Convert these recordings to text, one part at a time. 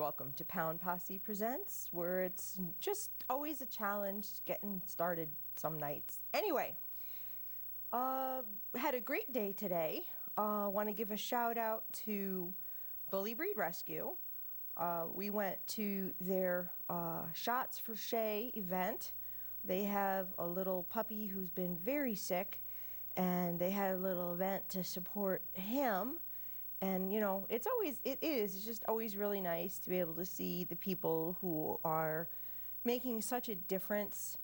welcome to Posse Presents, where it's just always a challenge getting started some nights. Anyway, had a great day today. Want to give a shout out to Bully Breed Rescue. We went to their Shots for Shay event. They have a little puppy who's been very sick, and they had a little event to support him. And, you know, it's just always really nice to be able to see the people who are making such a difference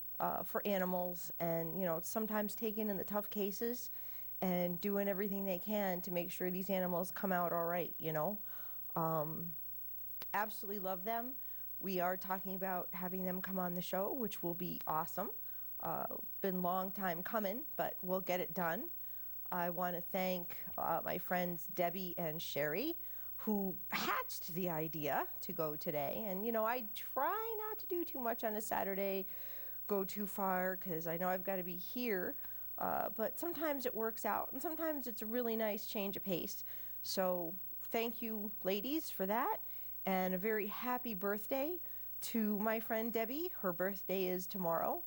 for animals and, you know, sometimes taking in the tough cases and doing everything they can to make sure these animals come out all right, you know. Absolutely love them. We are talking about having them come on the show, which will be awesome. Been a long time coming, but we'll get it done. I want to thank my friends Debbie and Sherry, who hatched the idea to go today. And, you know, I try not to do too much on a Saturday, go too far, because I know I've got to be here. But sometimes it works out, and sometimes it's a really nice change of pace. So thank you, ladies, for that. And a very happy birthday to my friend Debbie. Her birthday is tomorrow.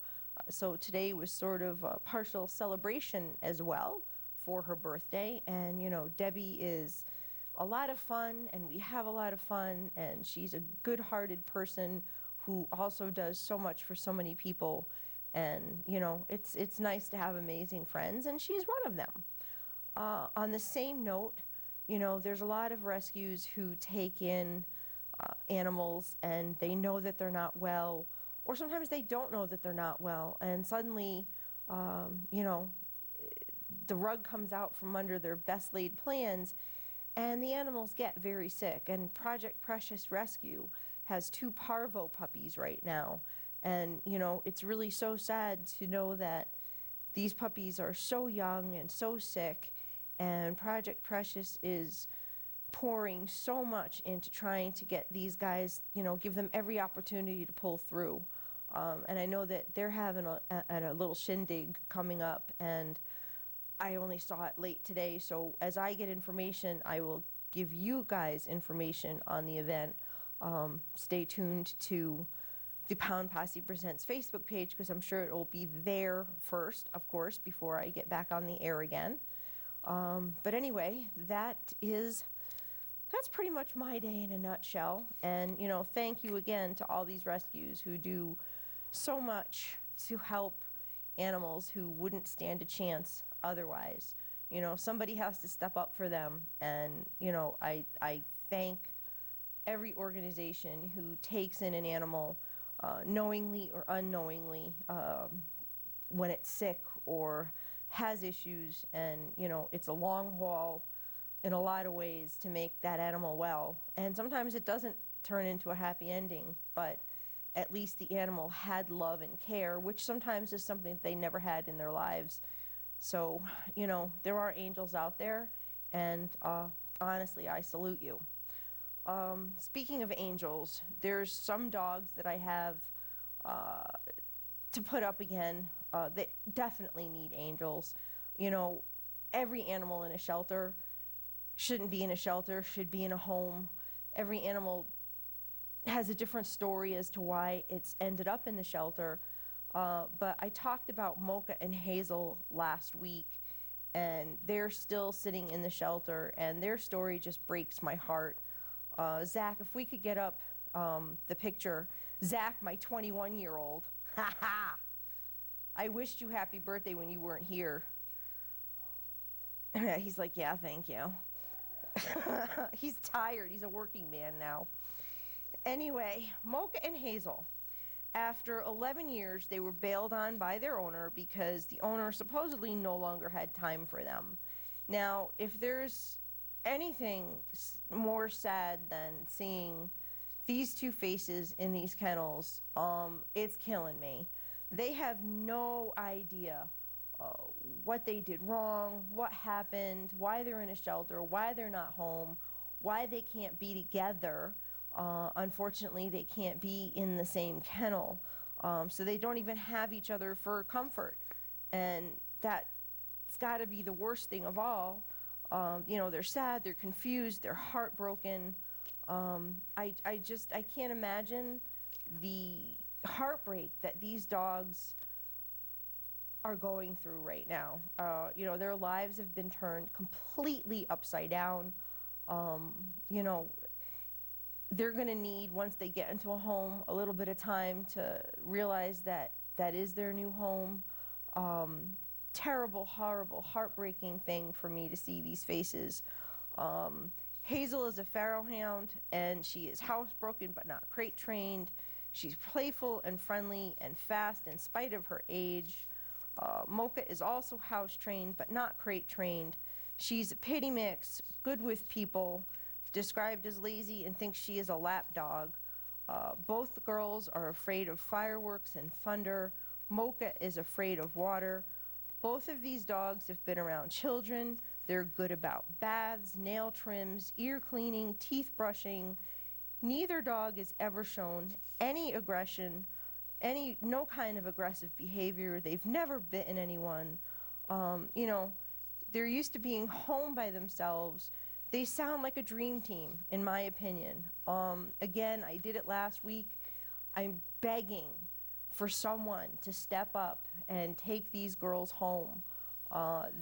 So today was sort of a partial celebration as well for her birthday. And, you know, Debbie is a lot of fun, and we have a lot of fun, and she's a good-hearted person who also does so much for so many people. And, you know, it's nice to have amazing friends, and she's one of them. On the same note, you know, there's a lot of rescues who take in animals and they know that they're not well, or sometimes they don't know that they're not well, and suddenly, you know, the rug comes out from under their best laid plans, and the animals get very sick. And Project Precious Rescue has 2 parvo puppies right now. And, you know, it's really so sad to know that these puppies are so young and so sick, and Project Precious is pouring so much into trying to get these guys, you know, give them every opportunity to pull through. And I know that they're having a little shindig coming up, and I only saw it late today, so as I get information, I will give you guys information on the event. Stay tuned to the Posse Presents Facebook page, because I'm sure it will be there first, of course, before I get back on the air again. But anyway, that's pretty much my day in a nutshell. And, you know, thank you again to all these rescues who do so much to help animals who wouldn't stand a chance otherwise. You know, somebody has to step up for them, and, you know, I thank every organization who takes in an animal knowingly or unknowingly when it's sick or has issues. And, you know, it's a long haul in a lot of ways to make that animal well, and sometimes it doesn't turn into a happy ending, but at least the animal had love and care, which sometimes is something they never had in their lives. So, you know, there are angels out there, and honestly, I salute you. Speaking of angels, there's some dogs that I have to put up again that definitely need angels. You know, every animal in a shelter shouldn't be in a shelter, should be in a home. Every animal has a different story as to why it's ended up in the shelter. But I talked about Mocha and Hazel last week, and they're still sitting in the shelter, and their story just breaks my heart. Zach, if we could get up the picture. Zach, my 21-year-old. Ha ha! I wished you happy birthday when you weren't here. He's like, yeah, thank you. He's tired. He's a working man now. Anyway, Mocha and Hazel. After 11 years, they were bailed on by their owner because the owner supposedly no longer had time for them. Now, if there's anything more sad than seeing these 2 faces in these kennels, it's killing me. They have no idea what they did wrong, what happened, why they're in a shelter, why they're not home, why they can't be together. Unfortunately, they can't be in the same kennel, so they don't even have each other for comfort, and that's got to be the worst thing of all. You know, they're sad, they're confused, they're heartbroken, I can't imagine the heartbreak that these dogs are going through right now. You know, their lives have been turned completely upside down. You know, they're going to need, once they get into a home, a little bit of time to realize that that is their new home. Terrible, horrible, heartbreaking thing for me to see these faces. Hazel is a Pharaoh hound, and she is housebroken but not crate trained. She's playful and friendly and fast in spite of her age. Mocha is also house trained but not crate trained. She's a pity mix, good with people, described as lazy, and thinks she is a lap dog. Both the girls are afraid of fireworks and thunder. Mocha is afraid of water. Both of these dogs have been around children. They're good about baths, nail trims, ear cleaning, teeth brushing. Neither dog has ever shown any aggression, no kind of aggressive behavior. They've never bitten anyone. You know, they're used to being home by themselves. They sound like a dream team, in my opinion. Again, I did it last week. I'm begging for someone to step up and take these girls home.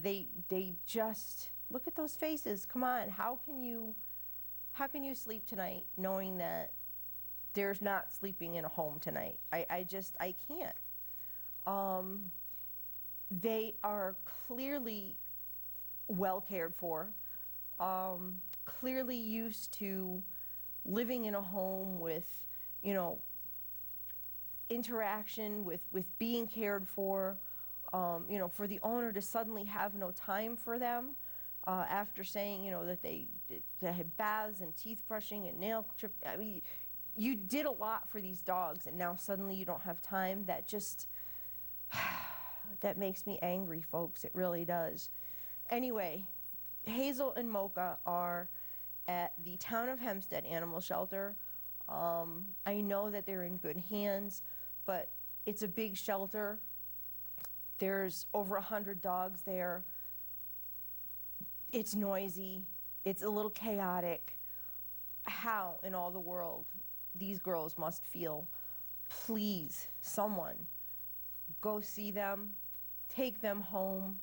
They just, look at those faces. Come on, how can you sleep tonight knowing that there's not sleeping in a home tonight? I can't. They are clearly well cared for, clearly used to living in a home with, you know, interaction with being cared for. You know, for the owner to suddenly have no time for them, after saying, you know, that they had baths and teeth brushing and nail trip. I mean, you did a lot for these dogs, and now suddenly you don't have time. That just, that makes me angry, folks. It really does. Anyway, Hazel and Mocha are at the Town of Hempstead Animal Shelter. I know that they're in good hands, but it's a big shelter. There's over 100 dogs there. It's noisy. It's a little chaotic. How in all the world these girls must feel. Please, someone, go see them, take them home,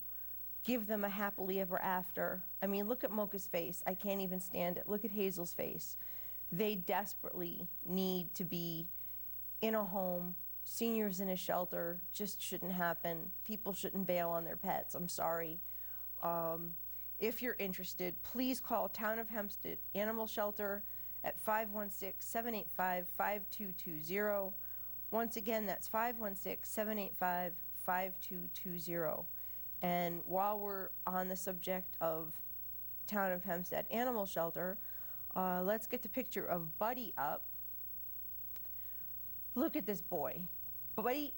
give them a happily ever after. I mean, look at Mocha's face. I can't even stand it. Look at Hazel's face. They desperately need to be in a home. Seniors in a shelter just shouldn't happen. People shouldn't bail on their pets. I'm sorry. If you're interested, please call Town of Hempstead Animal Shelter at 516-785-5220. Once again, that's 516-785-5220. And while we're on the subject of Town of Hempstead Animal Shelter, let's get the picture of Buddy up. Look at this boy. Buddy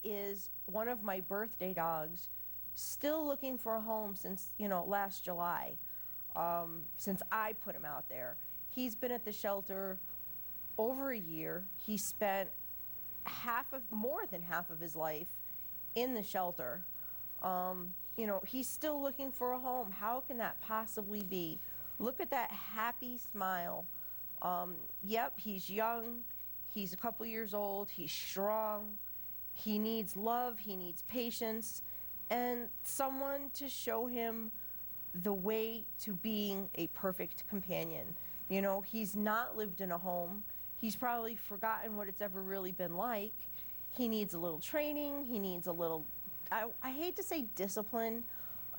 is one of my birthday dogs, still looking for a home since, you know, last July, since I put him out there. He's been at the shelter over a year. He spent more than half of his life in the shelter. You know, he's still looking for a home. How can that possibly be? Look at that happy smile. Yep, he's young. He's a couple years old. He's strong. He needs love. He needs patience and someone to show him the way to being a perfect companion. You know, he's not lived in a home. He's probably forgotten what it's ever really been like. He needs a little training. He needs a little, I hate to say discipline.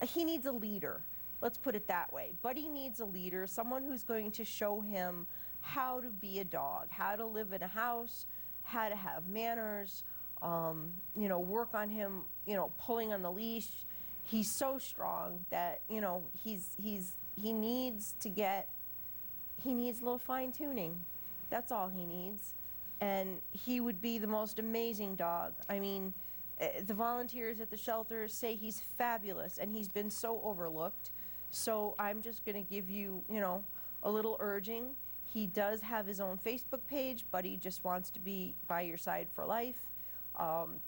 He needs a leader. Let's put it that way. Buddy needs a leader, someone who's going to show him how to be a dog, how to live in a house, how to have manners, you know, work on him, you know, pulling on the leash. He's so strong that, you know, he needs a little fine tuning. That's all he needs. And he would be the most amazing dog. I mean, the volunteers at the shelter say he's fabulous and he's been so overlooked. So I'm just going to give you, you know, a little urging. He does have his own Facebook page, Buddy Just Wants to Be By Your Side for Life.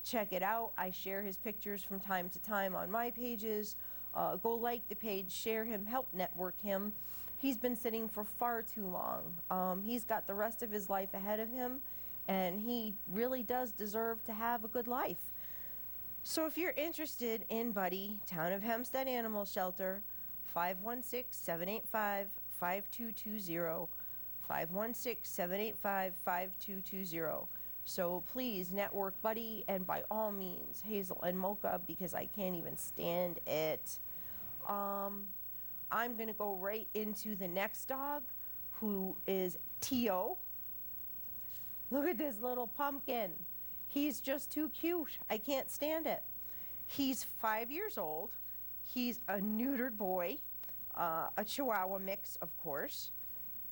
Check it out. I share his pictures from time to time on my pages. Go like the page, share him, help network him. he's been sitting for far too long. He's got the rest of his life ahead of him, and he really does deserve to have a good life. So if you're interested in Buddy, Town of Hempstead Animal Shelter, 516-785-5220, 516-785-5220. So please network Buddy, and by all means Hazel and Mocha, because I can't even stand it. I'm gonna go right into the next dog, who is Tio. Look at this little pumpkin. He's just too cute. I can't stand it. He's 5 years old. He's a neutered boy, a Chihuahua mix, of course.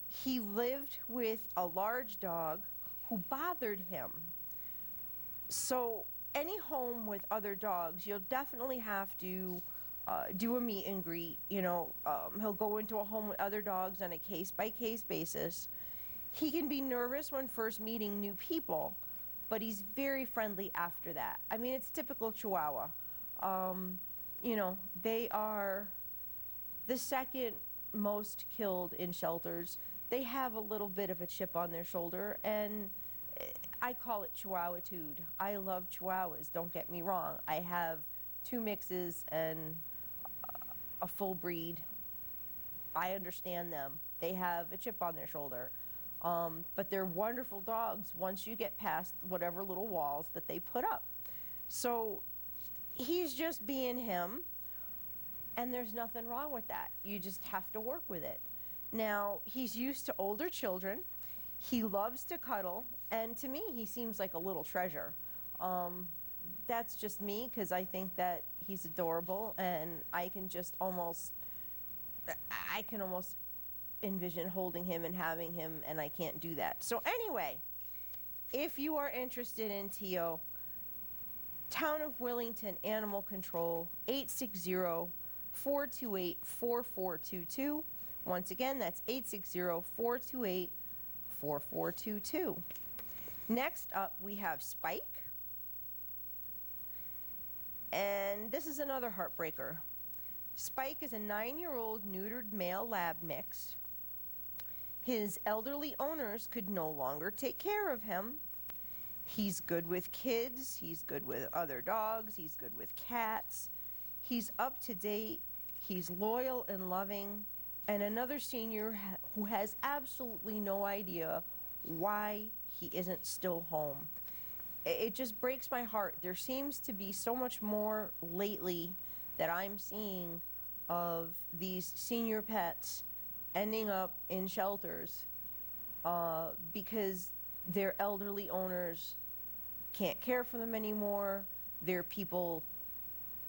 He lived with a large dog who bothered him. So any home with other dogs, you'll definitely have to do a meet and greet. You know, he'll go into a home with other dogs on a case-by-case basis. He can be nervous when first meeting new people, but he's very friendly after that. I mean, it's typical Chihuahua. You know, they are the second most killed in shelters. They have a little bit of a chip on their shoulder, and I call it Chihuahua-tude. I love Chihuahuas, don't get me wrong. I have 2 mixes and a full breed. I understand them. They have a chip on their shoulder. But they're wonderful dogs once you get past whatever little walls that they put up. So he's just being him, and there's nothing wrong with that. You just have to work with it. Now, he's used to older children. He loves to cuddle, and to me, he seems like a little treasure. That's just me, because I think that he's adorable, and I can almost envision holding him and having him, and I can't do that. So anyway, if you are interested in Tio, Town of Willington Animal Control, 860-428-4422. Once again, that's 860-428-4422. Next up, we have Spike. And this is another heartbreaker. Spike is a 9-year-old neutered male lab mix. His elderly owners could no longer take care of him. He's good with kids, he's good with other dogs, he's good with cats. He's up to date, he's loyal and loving, and another senior who has absolutely no idea why he isn't still home. It just breaks my heart. There seems to be so much more lately that I'm seeing of these senior pets ending up in shelters because their elderly owners can't care for them anymore. Their people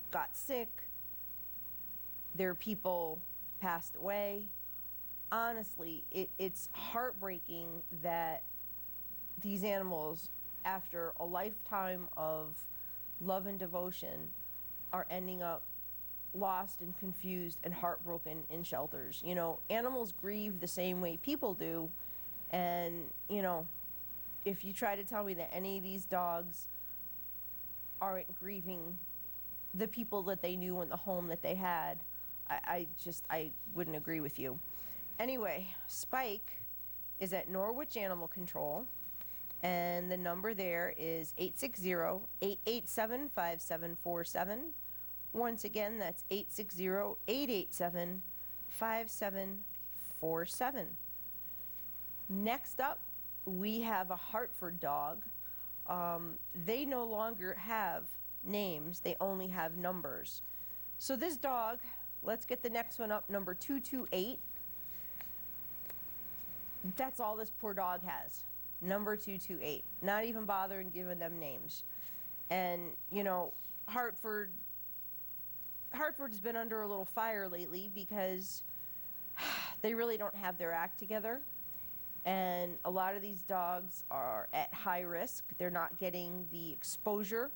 got sick. Their people passed away. Honestly, it's heartbreaking that these animals, after a lifetime of love and devotion, are ending up lost and confused and heartbroken in shelters. You know, animals grieve the same way people do, and you know, if you try to tell me that any of these dogs aren't grieving the people that they knew in the home that they had, I wouldn't agree with you. Anyway, Spike is at Norwich Animal Control, and the number there is 860-887-5747. Once again, that's 860-887-5747. Next up, we have a Hartford dog. They no longer have names, they only have numbers. So this dog, let's get the next one up, number 228. That's all this poor dog has. Number 228. Not even bothering giving them names. And, you know, Hartford's been under a little fire lately because they really don't have their act together. And a lot of these dogs are at high risk. They're not getting the exposure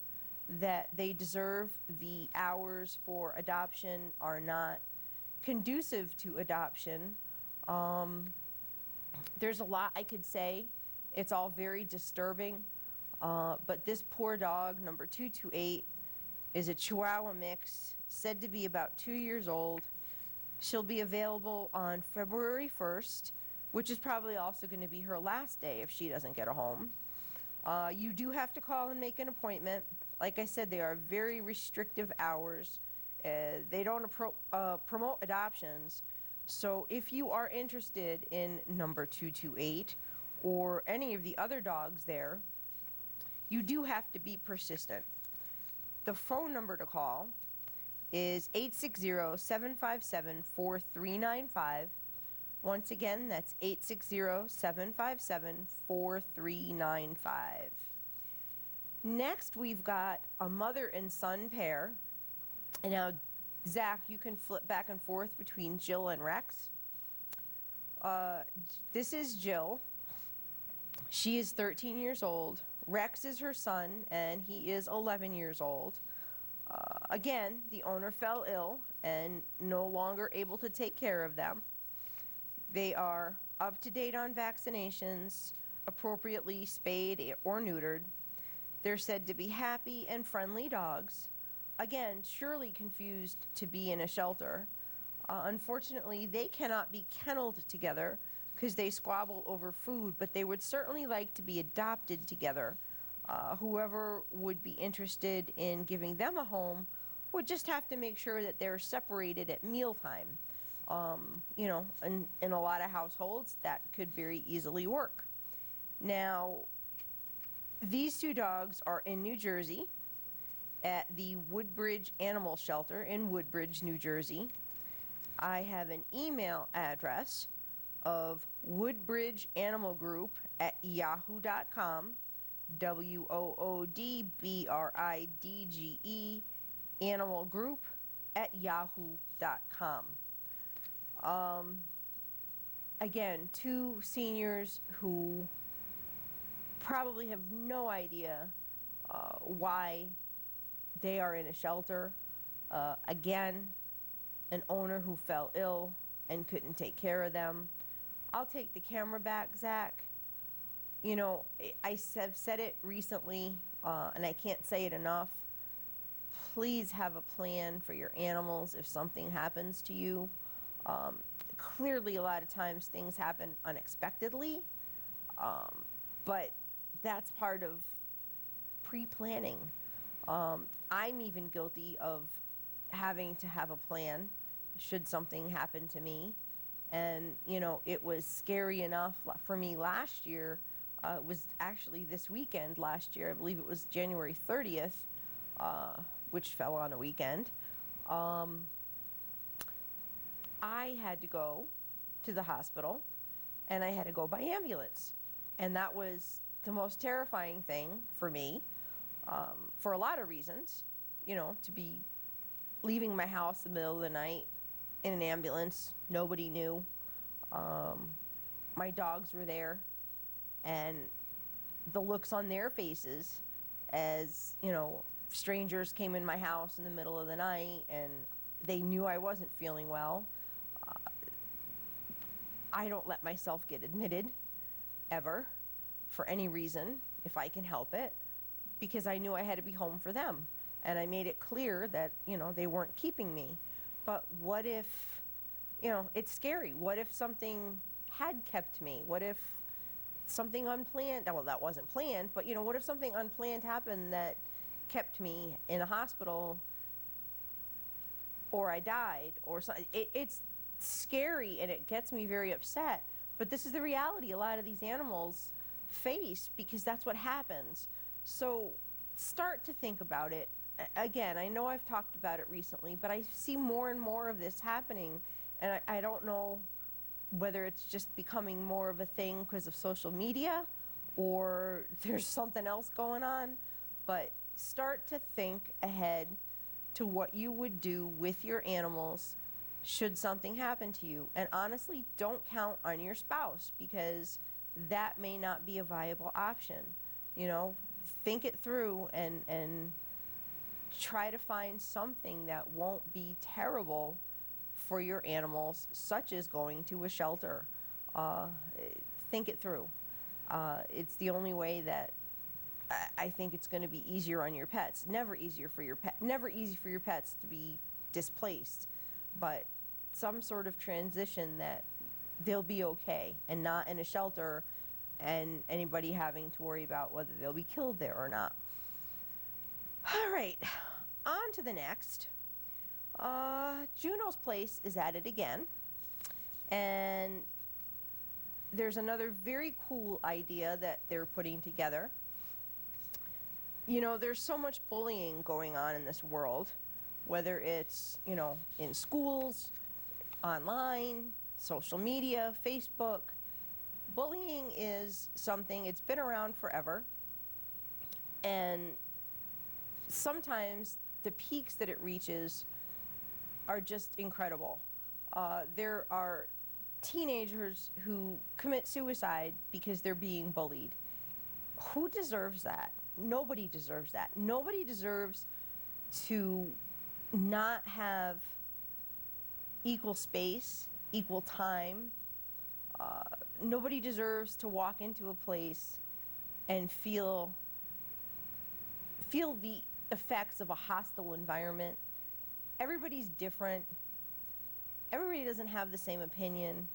that they deserve. The hours for adoption are not conducive to adoption. There's a lot I could say. It's all very disturbing. But this poor dog, number 228, is a Chihuahua mix, said to be about 2 years old. She'll be available on February 1st, which is probably also going to be her last day if she doesn't get a home. You do have to call and make an appointment. Like I said, they are very restrictive hours. They don't promote adoptions. So if you are interested in number 228 or any of the other dogs there, you do have to be persistent. The phone number to call is 860-757-4395. Once again, that's 860-757-4395. Next, we've got a mother and son pair. And now, Zach, you can flip back and forth between Jill and Rex. This is Jill. She is 13 years old. Rex is her son, and he is 11 years old. Again, the owner fell ill and no longer able to take care of them. They are up to date on vaccinations, appropriately spayed or neutered. They're said to be happy and friendly dogs. Again, surely confused to be in a shelter. Unfortunately, they cannot be kenneled together because they squabble over food, but they would certainly like to be adopted together. Whoever would be interested in giving them a home would just have to make sure that they're separated at mealtime. You know, in a lot of households, that could very easily work. Now, these two dogs are in New Jersey at the Woodbridge Animal Shelter in Woodbridge, New Jersey. I have an email address of woodbridgeanimalgroup@yahoo.com, WOODBRIDGE animalgroup@yahoo.com. Again, two seniors who probably have no idea why they are in a shelter. Again, an owner who fell ill and couldn't take care of them. I'll take the camera back, Zach. You know, I have said it recently, and I can't say it enough. Please have a plan for your animals if something happens to you. Clearly, a lot of times things happen unexpectedly, but that's part of pre-planning. I'm even guilty of having to have a plan should something happen to me. And, you know, it was scary enough for me last year. It was actually this weekend last year. I believe it was January 30th, which fell on a weekend. I had to go to the hospital, and I had to go by ambulance. And that was the most terrifying thing for me, for a lot of reasons. You know, to be leaving my house in the middle of the night in an ambulance, nobody knew. My dogs were there, and the looks on their faces as, you know, strangers came in my house in the middle of the night and they knew I wasn't feeling well. I don't let myself get admitted ever for any reason if I can help it, because I knew I had to be home for them. And I made it clear that, you know, they weren't keeping me. But what if, you know, it's scary. What if something had kept me? What if something unplanned, well, that wasn't planned, but, you know, what if something unplanned happened that kept me in a hospital, or I died, or something? It's scary, and it gets me very upset. But this is the reality a lot of these animals face, because that's what happens. So start to think about it. Again, I know I've talked about it recently, but I see more and more of this happening, and I don't know whether it's just becoming more of a thing because of social media or there's something else going on, but start to think ahead to what you would do with your animals should something happen to you. And honestly, don't count on your spouse, because that may not be a viable option. You know, think it through and try to find something that won't be terrible for your animals, such as going to a shelter. Think it through. It's the only way that I think it's going to be easier on your pets. Never easy for your pets to be displaced, but some sort of transition that they'll be okay and not in a shelter and anybody having to worry about whether they'll be killed there or not. All right, on to the next. Juno's Place is at it again, and there's another very cool idea that they're putting together. You know, there's so much bullying going on in this world, whether it's, you know, in schools, online, social media, Facebook. Bullying is something, it's been around forever, and sometimes the peaks that it reaches are just incredible. There are teenagers who commit suicide because they're being bullied. Who deserves that? Nobody deserves that. Nobody deserves to not have equal space, equal time. Nobody deserves to walk into a place and feel the effects of a hostile environment. Everybody's different. Everybody doesn't have the same opinion.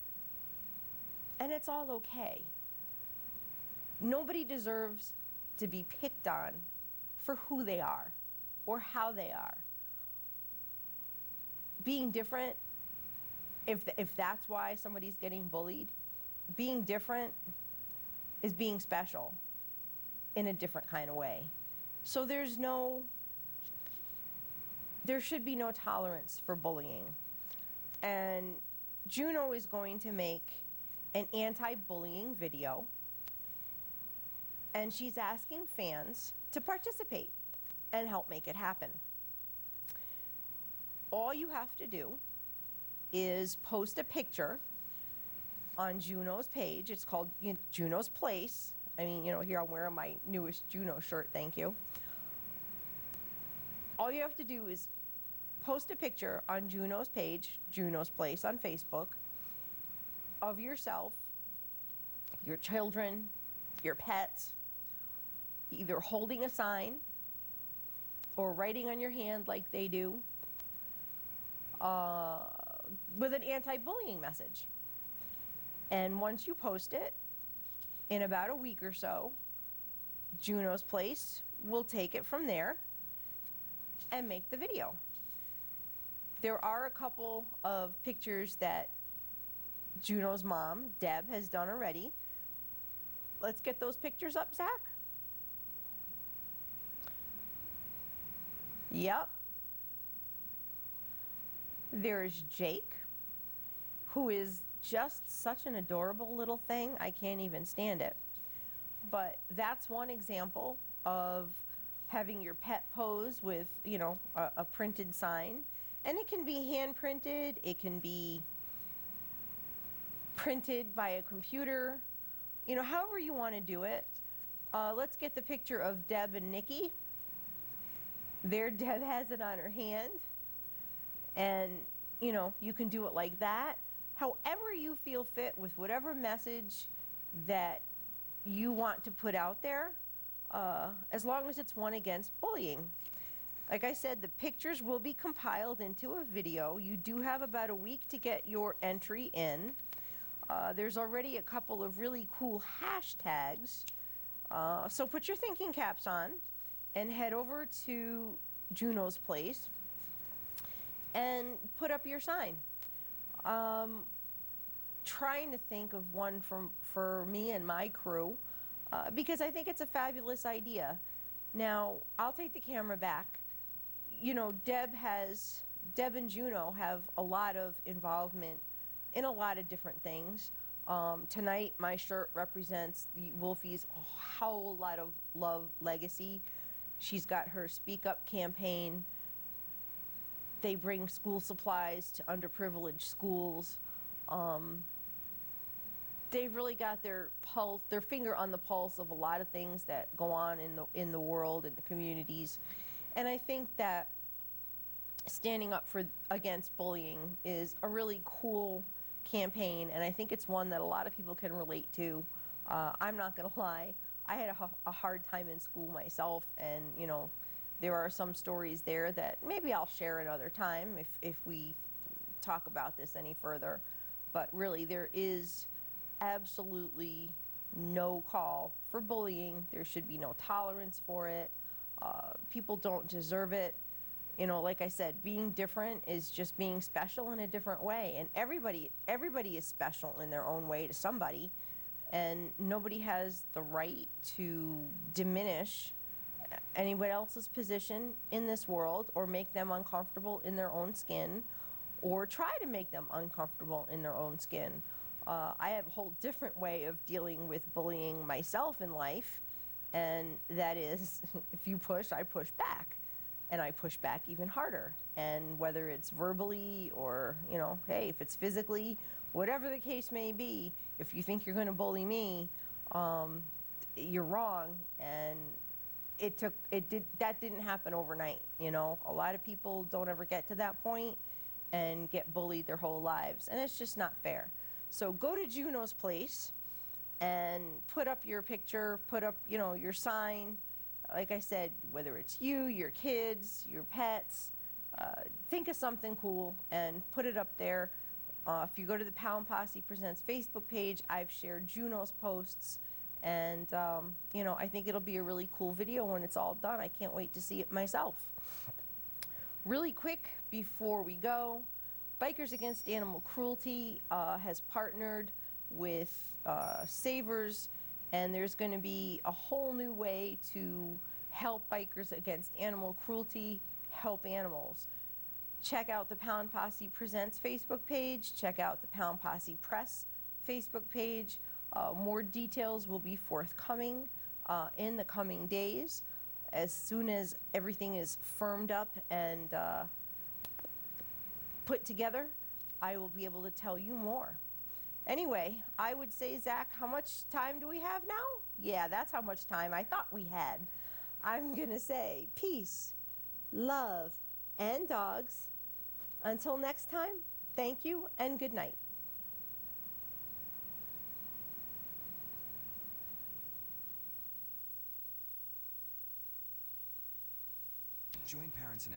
And it's all okay. Nobody deserves to be picked on for who they are or how they are. Being different, if that's why somebody's getting bullied, being different is being special in a different kind of way. So there should be no tolerance for bullying. And Juno is going to make an anti-bullying video, and she's asking fans to participate and help make it happen. All you have to do is post a picture on Juno's page. It's called Juno's Place. I mean, you know, here I'm wearing my newest Juno shirt, thank you. All you have to do is post a picture on Juno's page, Juno's Place on Facebook, of yourself, your children, your pets, either holding a sign or writing on your hand like they do, with an anti-bullying message. And once you post it, in about a week or so, Juno's Place will take it from there and make the video. There are a couple of pictures that Juno's mom, Deb, has done already. Let's get those pictures up, Zach. Yep. There's Jake, who is just such an adorable little thing. I can't even stand it. But that's one example of having your pet pose with, you know, a printed sign. And it can be hand printed, it can be printed by a computer, you know, however you want to do it. Let's get the picture of Deb and Nikki. There, Deb has it on her hand. And, you know, you can do it like that. However you feel fit with whatever message that you want to put out there, as long as it's one against bullying. Like I said, the pictures will be compiled into a video. You do have about a week to get your entry in. There's already a couple of really cool hashtags. So put your thinking caps on and head over to Juno's Place and put up your sign. Trying to think of one for me and my crew, because I think it's a fabulous idea. Now, I'll take the camera back. You know, Deb and Juno have a lot of involvement in a lot of different things. Tonight, my shirt represents the Wolfie's whole lot of love legacy. She's got her Speak Up campaign. They bring school supplies to underprivileged schools. They've really got their finger on the pulse of a lot of things that go on in the world, in the communities. And I think that standing up against bullying is a really cool campaign, and I think it's one that a lot of people can relate to. I'm not gonna lie, I had a hard time in school myself, and you know, there are some stories there that maybe I'll share another time if we talk about this any further, but really there is absolutely no call for bullying. There should be no tolerance for it. People don't deserve it. You know, like I said, being different is just being special in a different way. And everybody is special in their own way to somebody. And nobody has the right to diminish anyone else's position in this world or make them uncomfortable in their own skin or try to make them uncomfortable in their own skin. I have a whole different way of dealing with bullying myself in life, and that is if you push, I push back. And I push back even harder. And whether it's verbally or, you know, hey, if it's physically, whatever the case may be, if you think you're going to bully me, you're wrong. And that didn't happen overnight. You know, a lot of people don't ever get to that point and get bullied their whole lives, and it's just not fair. So go to Juno's place and put up your picture, put up, you know, your sign. Like I said, whether it's you, your kids, your pets, think of something cool and put it up there. If you go to the Pound Posse Presents Facebook page, I've shared Juno's posts, and you know, I think it'll be a really cool video when it's all done. I can't wait to see it myself. Really quick before we go, Bikers Against Animal Cruelty has partnered with Savers, and there's going to be a whole new way to help Bikers Against Animal Cruelty help animals. Check out the Pound Posse Presents Facebook page. Check out the Pound Posse Press Facebook page. More details will be forthcoming in the coming days. As soon as everything is firmed up and put together, I will be able to tell you more. Anyway, I would say, Zach, how much time do we have now? Yeah, that's how much time I thought we had. I'm going to say peace, love, and dogs. Until next time, thank you and good night. Join parents and